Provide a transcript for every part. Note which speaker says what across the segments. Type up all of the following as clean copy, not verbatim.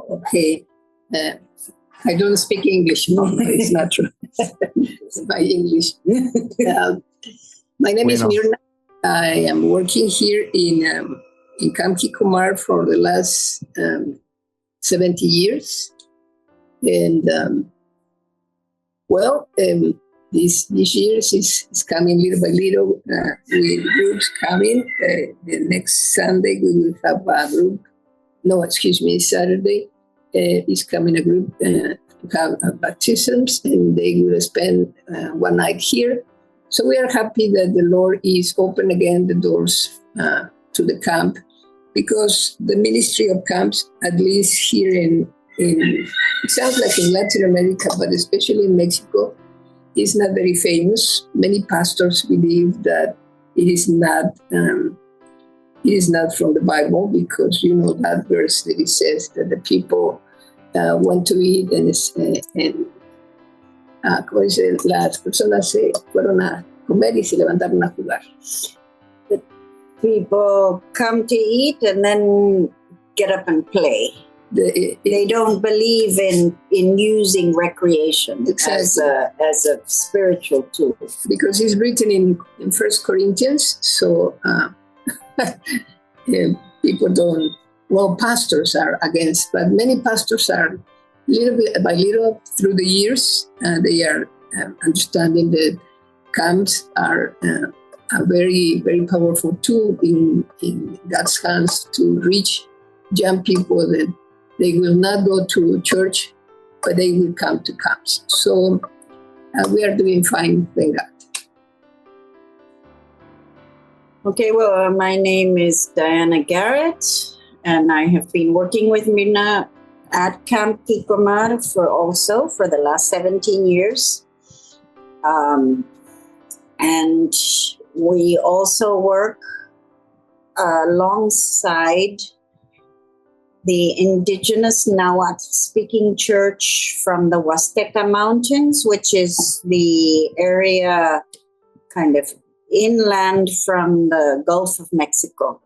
Speaker 1: Okay. I don't speak English. No, it's not true. It's my English. My name is Mirna. I am working here in Camp Kikomar for the last 70 years. And, this year is coming little by little with groups coming. The next Sunday we will have a group. Saturday is coming a group to have baptisms, and they will spend one night here. So we are happy that the Lord is open again the doors to the camp, because the ministry of camps, at least here in it sounds like in Latin America, but especially in Mexico, is not very famous. Many pastors believe that it is not from the Bible, because you know that verse that it says that the people want to eat and como dice, las personas se fueron a comer y se levantaron a jugar.
Speaker 2: The people come to eat and then get up and play. They don't believe in using recreation exactly as a spiritual tool.
Speaker 1: Because it's written in 1 Corinthians, so people don't, pastors are against, but many pastors are little bit by little through the years, they are understanding that camps are a very, very powerful tool in God's hands to reach young people that they will not go to church, but they will come to camps. So we are doing fine, thank God.
Speaker 2: Okay, well, my name is Diana Garrett, and I have been working with Mirna at Camp Kikomar for the last 17 years. And we also work alongside the indigenous Nahuatl speaking church from the Huasteca Mountains, which is the area kind of inland from the Gulf of Mexico.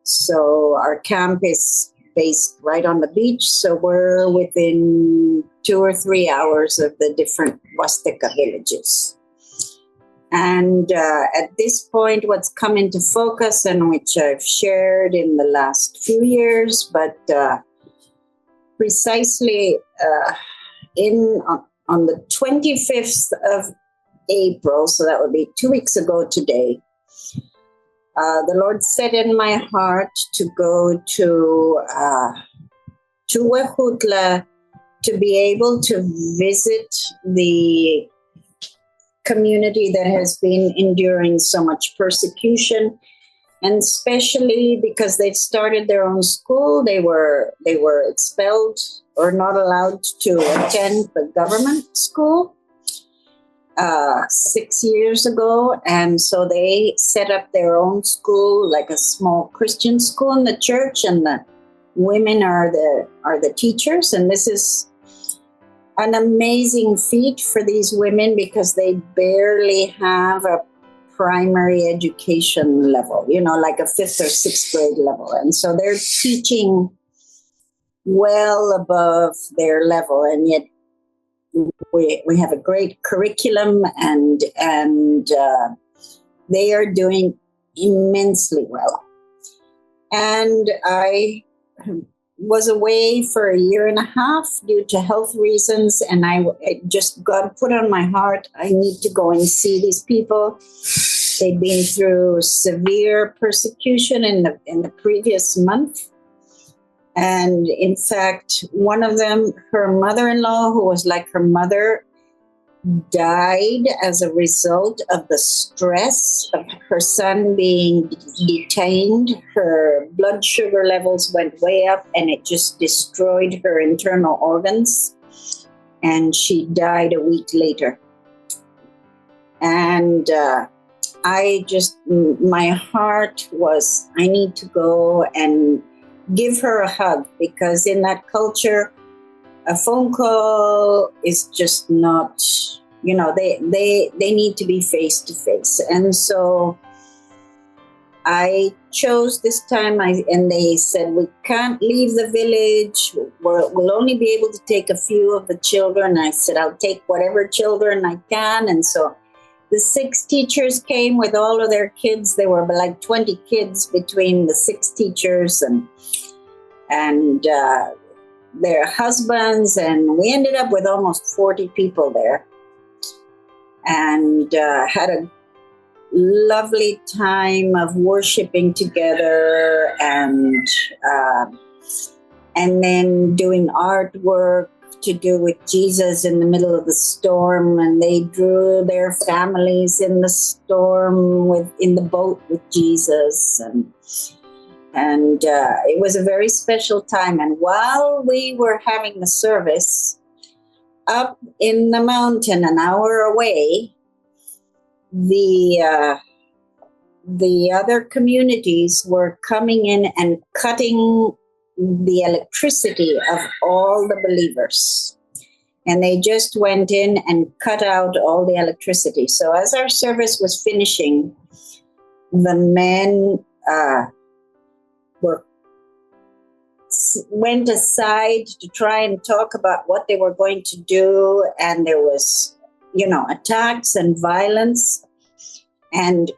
Speaker 2: So our camp is based right on the beach, so we're within 2 or 3 hours of the different Huasteca villages. And at this point, what's come into focus, and which I've shared in the last few years, but precisely on the 25th of April, so that would be 2 weeks ago today, the Lord set in my heart to go to Huejutla to be able to visit the community that has been enduring so much persecution, and especially because they've started their own school. They were expelled or not allowed to attend the government school 6 years ago, and so they set up their own school, like a small Christian school in the church, and the women are the teachers. And this is an amazing feat for these women, because they barely have a primary education level, like a 5th or 6th grade level, and so they're teaching well above their level, and yet we have a great curriculum, and they are doing immensely well. And I was away for a year and a half due to health reasons, and I just got put on my heart, I need to go and see these people. They've been through severe persecution in the previous month. And in fact, one of them, her mother-in-law, who was like her mother, died as a result of the stress of her son being detained. Her blood sugar levels went way up, and it just destroyed her internal organs. And she died a week later. And my heart was, I need to go and give her a hug, because in that culture, a phone call is just not, they need to be face to face. And so I chose this time, and they said, we can't leave the village. we'll only be able to take a few of the children. I said, I'll take whatever children I can. And so the 6 teachers came with all of their kids. There were like 20 kids between the 6 teachers and their husbands. And we ended up with almost 40 people there. And had a lovely time of worshiping together and then doing artwork to do with Jesus in the middle of the storm. And they drew their families in the storm in the boat with Jesus. And it was a very special time. And while we were having the service up in the mountain an hour away, the other communities were coming in and cutting the electricity of all the believers. And they just went in and cut out all the electricity. So as our service was finishing, the men went aside to try and talk about what they were going to do. And there was, attacks and violence. And,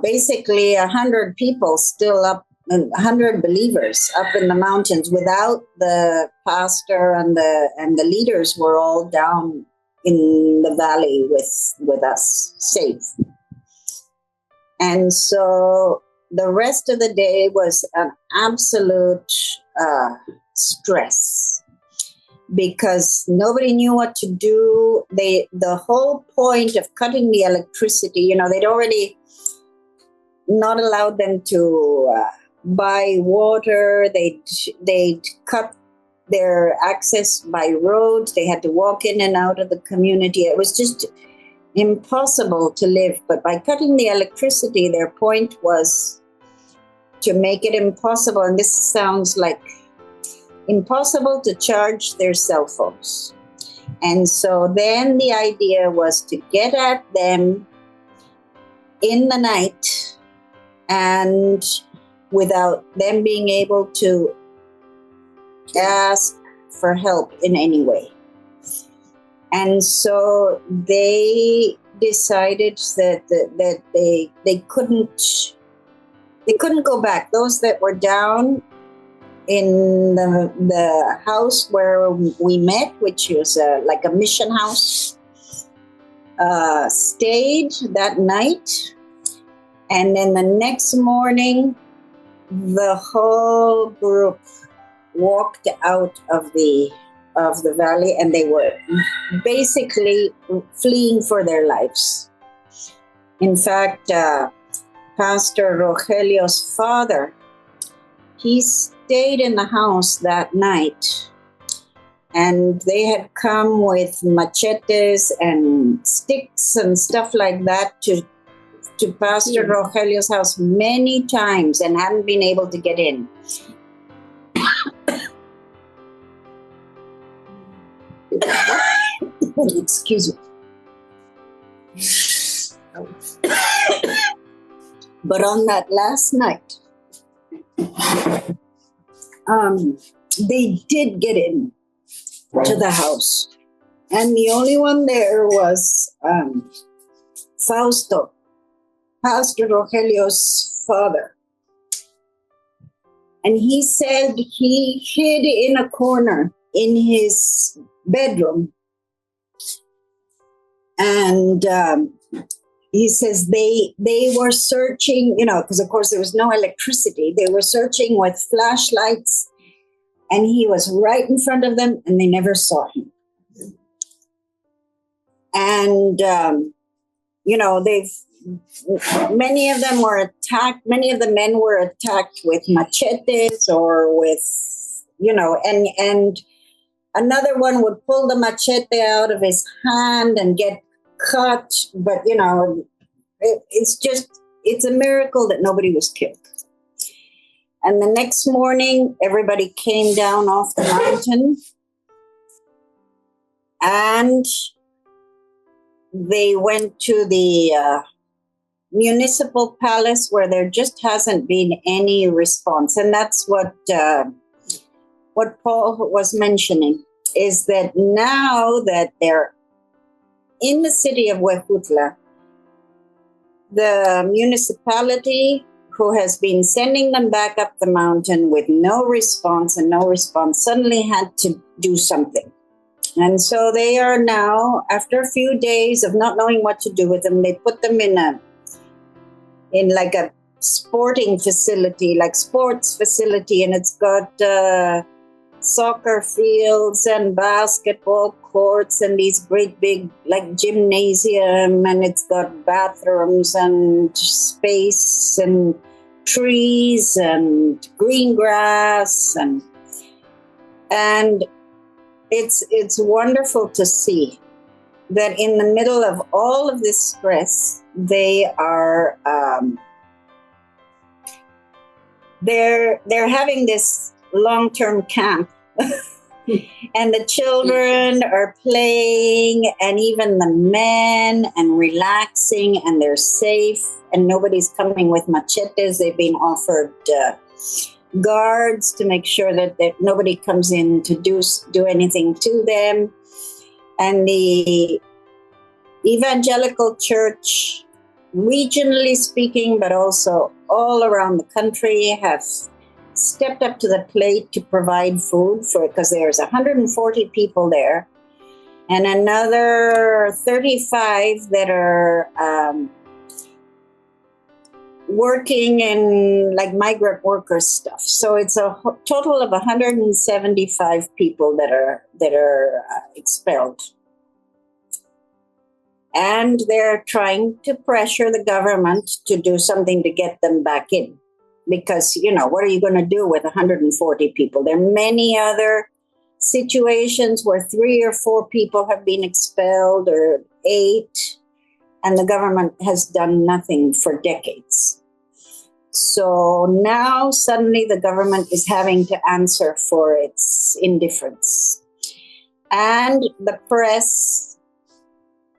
Speaker 2: basically 100 people still up, 100 believers up in the mountains without the pastor, and the leaders were all down in the valley with us, safe. And so the rest of the day was an absolute stress because nobody knew what to do. The whole point of cutting the electricity, they'd already not allowed them to buy water. They'd cut their access by road. They had to walk in and out of the community. It was just impossible to live. But by cutting the electricity, their point was to make it impossible, and this sounds like impossible, to charge their cell phones. And so then the idea was to get at them in the night and without them being able to ask for help in any way. And so they decided that they couldn't go back. Those that were down in the house where we met, which was like a mission house, stayed that night. And then the next morning, the whole group walked out of the valley, and they were basically fleeing for their lives. In fact, Pastor Rogelio's father, he stayed in the house that night, and they had come with machetes and sticks and stuff like that to Pastor Rogelio's house many times and hadn't been able to get in. Excuse me. But on that last night, they did get in to the house. And the only one there was Fausto, Pastor Rogelio's father. And he said he hid in a corner in his bedroom. And he says they were searching, because of course there was no electricity. They were searching with flashlights, and he was right in front of them, and they never saw him. And, many of them were attacked. Many of the men were attacked with machetes or with, and another one would pull the machete out of his hand and get cut. But, it's a miracle that nobody was killed. And the next morning, everybody came down off the mountain, and they went to the municipal palace, where there just hasn't been any response. And that's what what Paul was mentioning is that now that they're in the city of Huejutla, the municipality who has been sending them back up the mountain with no response suddenly had to do something. And so they are now, after a few days of not knowing what to do with them, they put them in like a sporting facility, like sports facility, and it's got soccer fields and basketball courts and these great big like gymnasium, and it's got bathrooms and space and trees and green grass, and it's wonderful to see that in the middle of all of this stress, they are they're having this long-term camp. And the children are playing, and even the men, and relaxing, and they're safe, and nobody's coming with machetes. They've been offered guards to make sure that nobody comes in to do anything to them. And the evangelical church, regionally speaking, but also all around the country, have stepped up to the plate to provide food because there's 140 people there, and another 35 that are working in like migrant worker stuff. So it's a total of 175 people that are expelled. And they're trying to pressure the government to do something to get them back in. Because, what are you going to do with 140 people? There are many other situations where 3 or 4 people have been expelled, or 8, and the government has done nothing for decades. So now suddenly the government is having to answer for its indifference. And the press,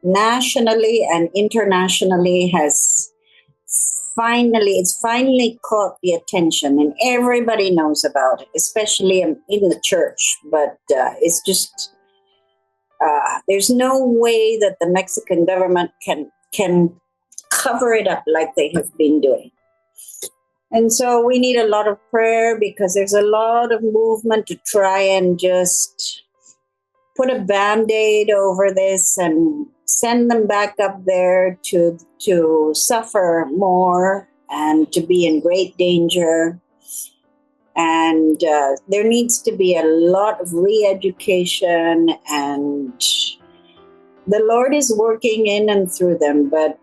Speaker 2: nationally and internationally, it's finally caught the attention, and everybody knows about it, especially in the church. But it's just, there's no way that the Mexican government can cover it up like they have been doing. And so we need a lot of prayer, because there's a lot of movement to try and just put a Band-Aid over this and send them back up there to suffer more and to be in great danger. And there needs to be a lot of re-education, and the Lord is working in and through them. But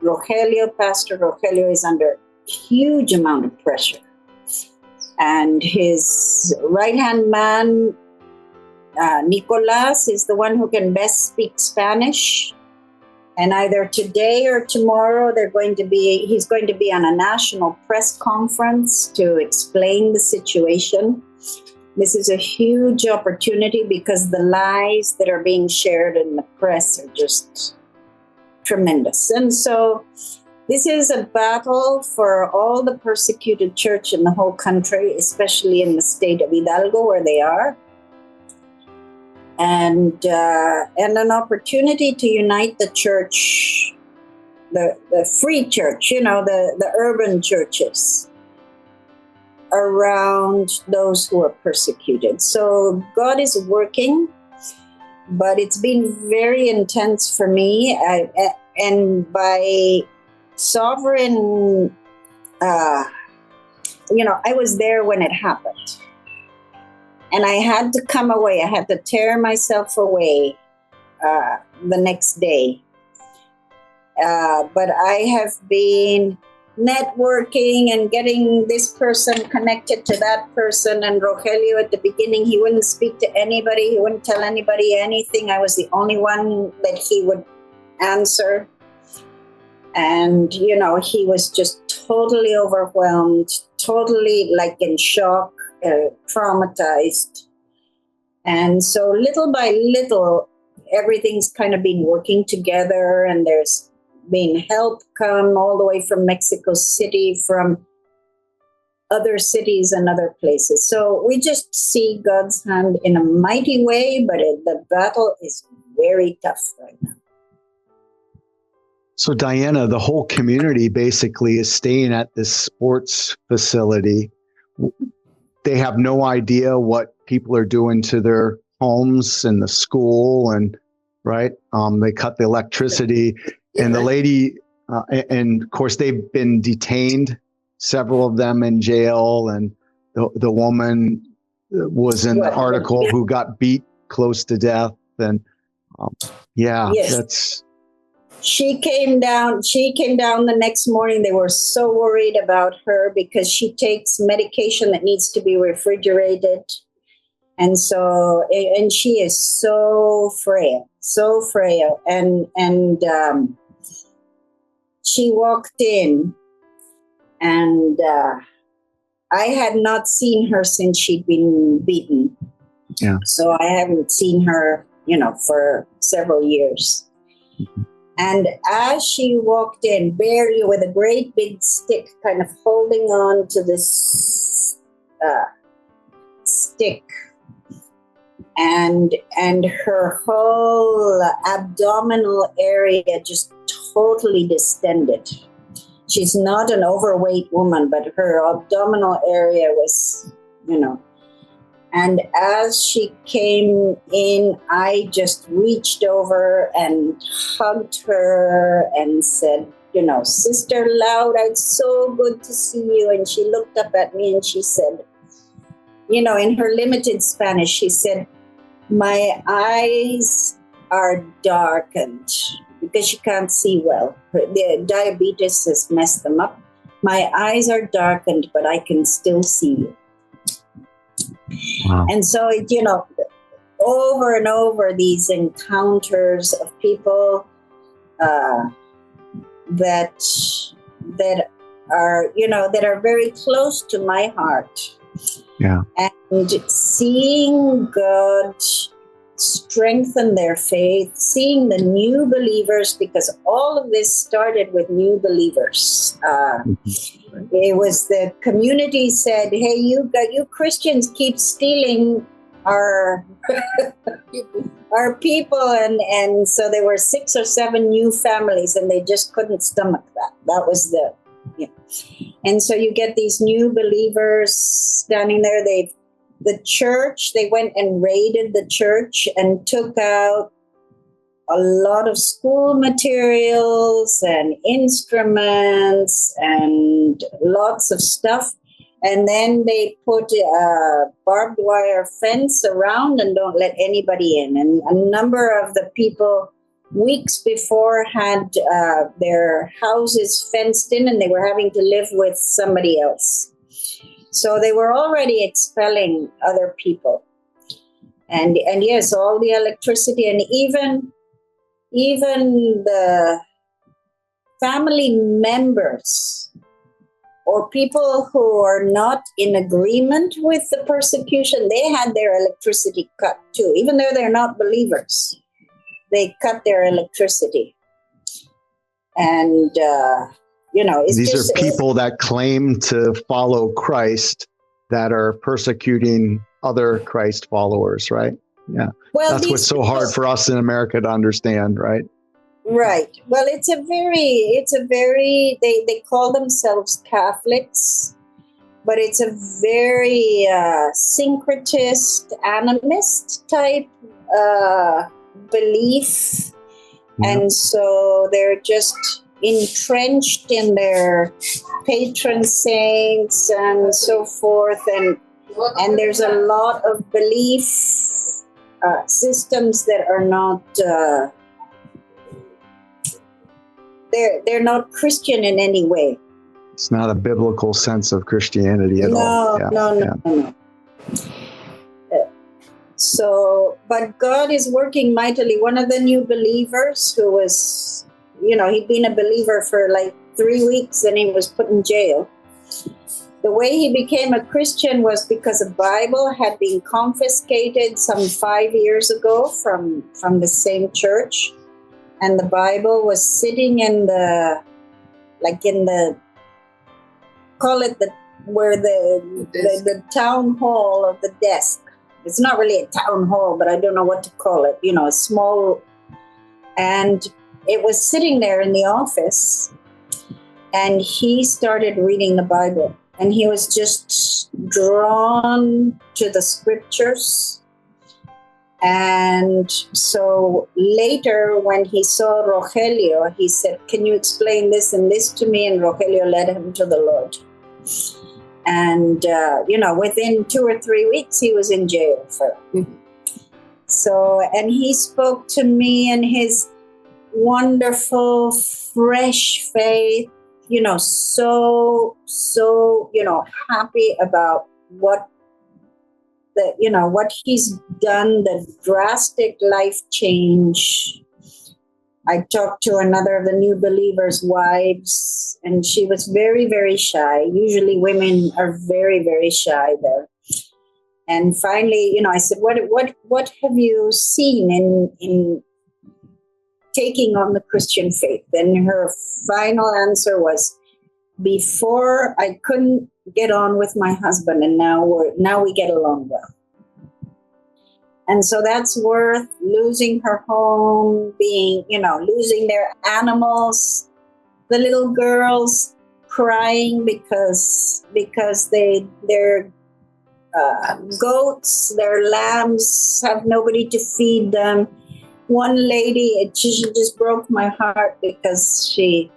Speaker 2: Pastor Rogelio is under a huge amount of pressure. And his right-hand man, Nicolas, is the one who can best speak Spanish. And either today or tomorrow, he's going to be on a national press conference to explain the situation. This is a huge opportunity, because the lies that are being shared in the press are just tremendous. And so this is a battle for all the persecuted church in the whole country, especially in the state of Hidalgo, where they are. And an opportunity to unite the church, the free church, the urban churches, around those who are persecuted. So God is working, but it's been very intense for me. And by sovereign, I was there when it happened. And I had to come away. I had to tear myself away the next day. But I have been networking and getting this person connected to that person. And Rogelio, at the beginning, he wouldn't speak to anybody. He wouldn't tell anybody anything. I was the only one that he would answer. And, he was just totally overwhelmed, totally like in shock. Traumatized. And so little by little, everything's kind of been working together, and there's been help come all the way from Mexico City, from other cities and other places. So we just see God's hand in a mighty way, but the battle is very tough right now.
Speaker 3: So Diana, the whole community basically is staying at this sports facility. They have no idea what people are doing to their homes and the school, and right. They cut the electricity, and the lady, and of course they've been detained, several of them in jail, and the woman was in the article who got beat close to death, and that's.
Speaker 2: She came down the next morning. They were so worried about her because she takes medication that needs to be refrigerated. And so, and she is so frail. And she walked in, and I had not seen her since she'd been beaten.
Speaker 3: Yeah.
Speaker 2: So I haven't seen her, for several years. Mm-hmm. And as she walked in, barely with a great big stick, kind of holding on to this stick, and her whole abdominal area just totally distended. She's not an overweight woman, but her abdominal area was, And as she came in, I just reached over and hugged her and said, Sister Loud, it's so good to see you. And she looked up at me and she said, in her limited Spanish, she said, my eyes are darkened because she can't see well. The diabetes has messed them up. My eyes are darkened, but I can still see you.
Speaker 3: Wow.
Speaker 2: And so, over and over, these encounters of people that are very close to my heart.
Speaker 3: Yeah.
Speaker 2: And seeing God strengthen their faith, seeing the new believers, because all of this started with new believers. It was the community said, hey, you Christians keep stealing our people. And so there were 6 or 7 new families, and they just couldn't stomach that. That was and so you get these new believers standing there. The church, they went and raided the church and took out a lot of school materials and instruments and lots of stuff. And then they put a barbed wire fence around and don't let anybody in. And a number of the people weeks before had their houses fenced in, and they were having to live with somebody else. So they were already expelling other people. And yes, all the electricity, and even the family members or people who are not in agreement with the persecution, they had their electricity cut too. Even though they're not believers, they cut their electricity. And
Speaker 3: these are people that claim to follow Christ that are persecuting other Christ followers, right? Yeah.
Speaker 2: Well,
Speaker 3: that's what's so hard for us in America to understand, right?
Speaker 2: Right. Well, it's a very, they call themselves Catholics, but it's a very syncretist, animist type belief. Yeah. And so they're just entrenched in their patron saints and so forth, and there's a lot of belief systems that are not they're not Christian in any way.
Speaker 3: It's not a biblical sense of Christianity at all.
Speaker 2: No. So, but God is working mightily. One of the new believers who was, he'd been a believer for like 3 weeks, and he was put in jail. The way he became a Christian was because a Bible had been confiscated some 5 years ago from the same church. And the Bible was sitting in the call it the where the town hall of the desk. It's not really a town hall, but I don't know what to call it. You know, a small, and it was sitting there in the office, and he started reading the Bible, and he was just drawn to the scriptures. And so later, when he saw Rogelio, he said, "Can you explain this and this to me?" And Rogelio led him to the Lord. And, within 2 or 3 weeks, he was in jail for it. So, and he spoke to me in his wonderful, fresh faith, so, happy about what he's done, the drastic life change. I talked to another of the new believers' wives, and she was very, very shy. Usually women are very, very shy there. And finally, I said, what have you seen in taking on the Christian faith? And her final answer was, before I couldn't get on with my husband, and now we get along well. And so that's worth losing her home, losing their animals, the little girls crying because their goats, their lambs have nobody to feed them. One lady, she just broke my heart because she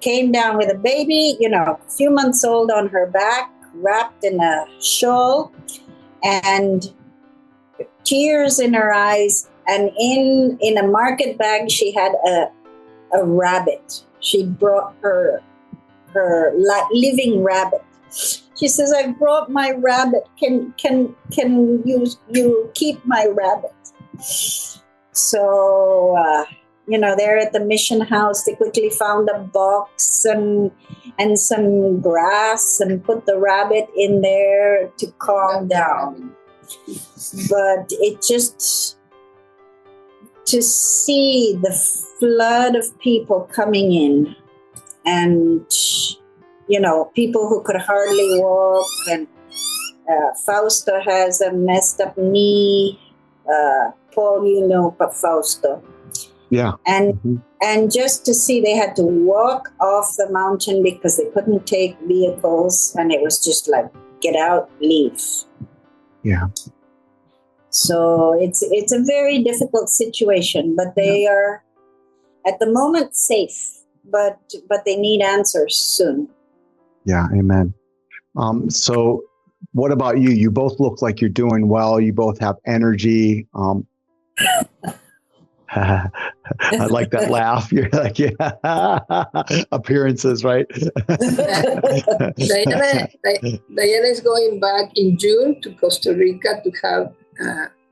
Speaker 2: came down with a baby, a few months old on her back, wrapped in a shawl, and tears in her eyes. And in a market bag, she had a rabbit. She brought her living rabbit. She says, "I brought my rabbit. Can you keep my rabbit?" So, there at the mission house, they quickly found a box and some grass and put the rabbit in there to calm down. But it just, to see the flood of people coming in, and, people who could hardly walk, and Fausto has a messed up knee, Paul, but Fausto.
Speaker 3: Yeah.
Speaker 2: And just to see, they had to walk off the mountain because they couldn't take vehicles, and it was just like, get out, leave.
Speaker 3: Yeah.
Speaker 2: So it's a very difficult situation, but they are at the moment safe, but they need answers soon.
Speaker 3: Yeah. Amen. So what about you? You both look like you're doing well. You both have energy. I like that laugh. You're like, yeah, appearances, right?
Speaker 1: Diana is going back in June to Costa Rica to have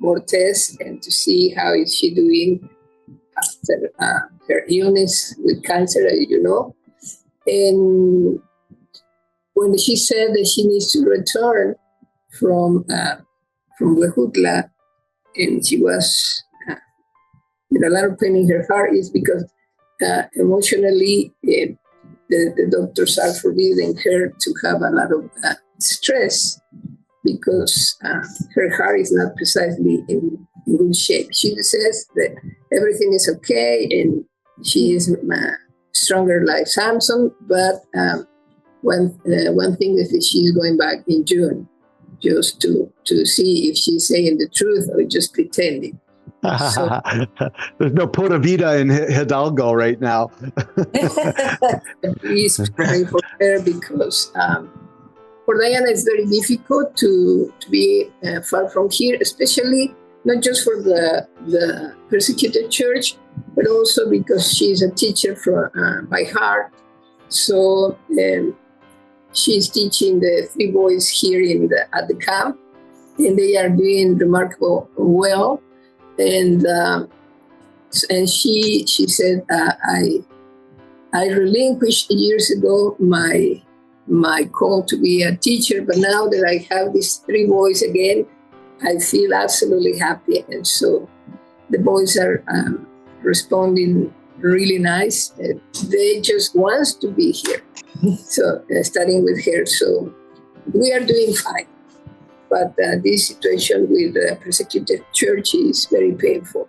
Speaker 1: more tests and to see how is she doing after her illness with cancer, And when she said that she needs to return from Huejutla, and she was with a lot of pain in her heart, is because emotionally the doctors are forbidding her to have a lot of stress, because her heart is not precisely in good shape. She says that everything is okay and she is stronger like Samson, but one thing is that she's going back in June just to see if she's saying the truth or just pretending. So,
Speaker 3: there's no Pura Vida in Hidalgo right now.
Speaker 1: Please pray for her, because for Diana it's very difficult to be far from here, especially not just for the persecuted church, but also because she's a teacher by heart. So she's teaching the 3 boys here at the camp, and they are doing remarkable well. And she said, I relinquished years ago my call to be a teacher, but now that I have these 3 boys again, I feel absolutely happy. And so the boys are responding really nice. They just want to be here. So studying with her. So we are doing fine. But this situation with the persecuted church is very painful.